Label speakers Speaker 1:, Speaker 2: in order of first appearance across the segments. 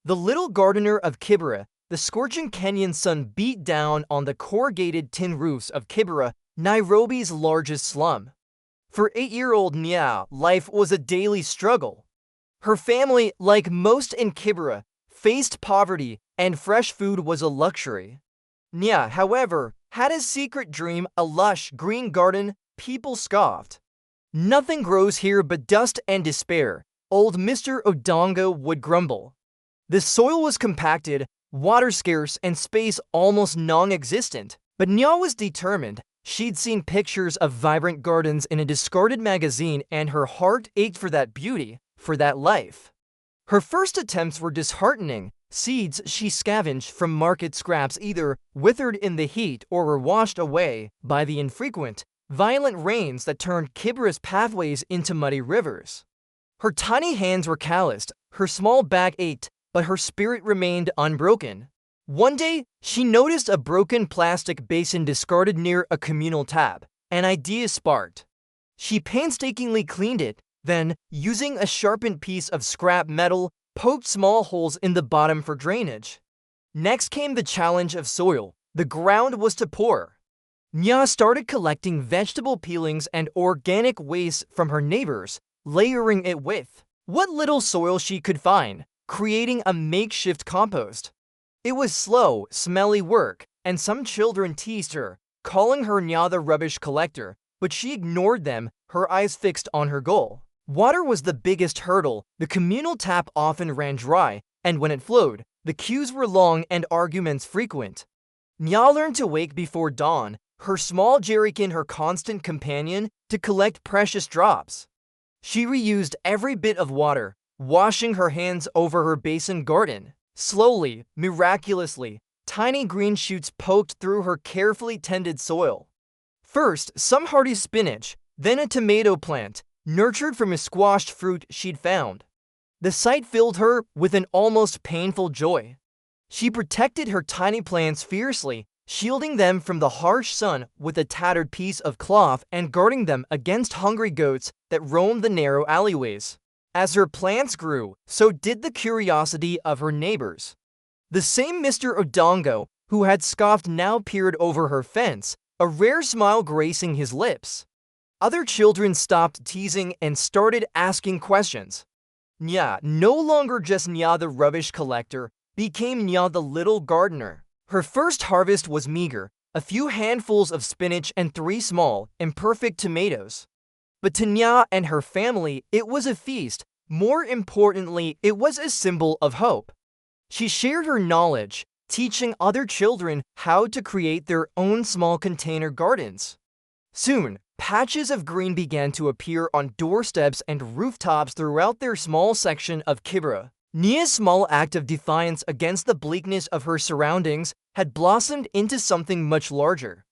Speaker 1: The little gardener of Kibera, the scorching Kenyan sun beat down on the corrugated tin roofs of Kibera, Nairobi's largest slum. For 8-year-old Nya, life was a daily struggle. Her family, like most in Kibera, faced poverty, and fresh food was a luxury. Nya, however, had a secret dream, a lush green garden. People scoffed. "Nothing grows here but dust and despair," old Mr. Odongo would grumble. The soil was compacted, water scarce, and space almost non-existent. But Nya was determined. She'd seen pictures of vibrant gardens in a discarded magazine, and her heart ached for that beauty, for that life. Her first attempts were disheartening. Seeds she scavenged from market scraps either withered in the heat or were washed away by the infrequent, violent rains that turned Kibera's pathways into muddy rivers. Her tiny hands were calloused, her small back ached, but her spirit remained unbroken. One day, she noticed a broken plastic basin discarded near a communal tap. An idea sparked. She painstakingly cleaned it, then, using a sharpened piece of scrap metal, poked small holes in the bottom for drainage. Next came the challenge of soil. The ground was to pour. Nya started collecting vegetable peelings and organic waste from her neighbors, layering it with what little soil she could find, creating a makeshift compost. It was slow, smelly work, and some children teased her, calling her Nya the rubbish collector, but she ignored them, her eyes fixed on her goal. Water was the biggest hurdle. The communal tap often ran dry, and when it flowed, the queues were long and arguments frequent. Nya learned to wake before dawn, her small jerrycan her constant companion, to collect precious drops. She reused every bit of water, washing her hands over her basin garden. Slowly, miraculously, tiny green shoots poked through her carefully tended soil. First, some hardy spinach, then a tomato plant, nurtured from a squashed fruit she'd found. The sight filled her with an almost painful joy. She protected her tiny plants fiercely, shielding them from the harsh sun with a tattered piece of cloth and guarding them against hungry goats that roamed the narrow alleyways. As her plants grew, so did the curiosity of her neighbors. The same Mr. Odongo, who had scoffed, now peered over her fence, a rare smile gracing his lips. Other children stopped teasing and started asking questions. Nya, no longer just Nya the rubbish collector, became Nya the little gardener. Her first harvest was meager, a few handfuls of spinach and 3 small, imperfect tomatoes. But to Nya and her family, it was a feast. More importantly, it was a symbol of hope. She shared her knowledge, teaching other children how to create their own small container gardens. Soon, patches of green began to appear on doorsteps and rooftops throughout their small section of Kibera. Nya's small act of defiance against the bleakness of her surroundings had blossomed into something much larger.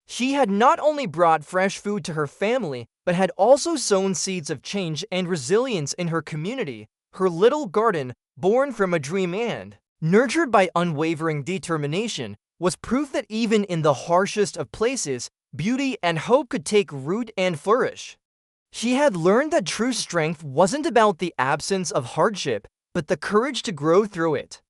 Speaker 1: She had not only brought fresh food to her family, but had also sown seeds of change and resilience in her community. Her little garden, born from a dream and nurtured by unwavering determination, was proof that even in the harshest of places, beauty and hope could take root and flourish. She had learned that true strength wasn't about the absence of hardship, but the courage to grow through it.